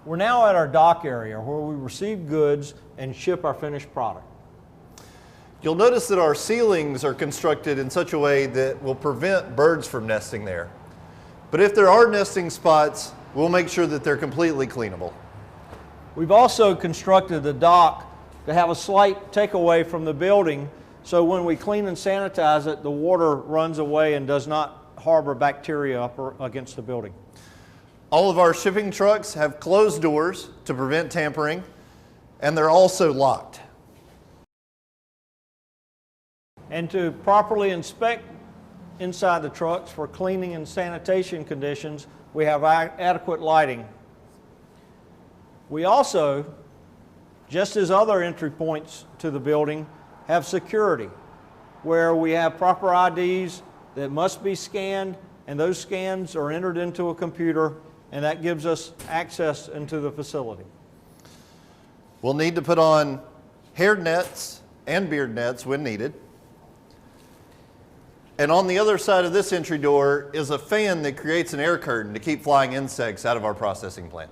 We're now at our dock area where we receive goods and ship our finished product. You'll notice that our ceilings are constructed in such a way that will prevent birds from nesting there. But if there are nesting spots, we'll make sure that they're completely cleanable. We've also constructed the dock to have a slight takeaway from the building, so when we clean and sanitize it, the water runs away and does not harbor bacteria up against the building. All of our shipping trucks have closed doors to prevent tampering, and they're also locked. And to properly inspect inside the trucks for cleaning and sanitation conditions, we have adequate lighting. We also, just as other entry points to the building, have security, where we have proper IDs that must be scanned, and those scans are entered into a computer, and that gives us access into the facility. We'll need to put on hair nets and beard nets when needed. And on the other side of this entry door is a fan that creates an air curtain to keep flying insects out of our processing plant.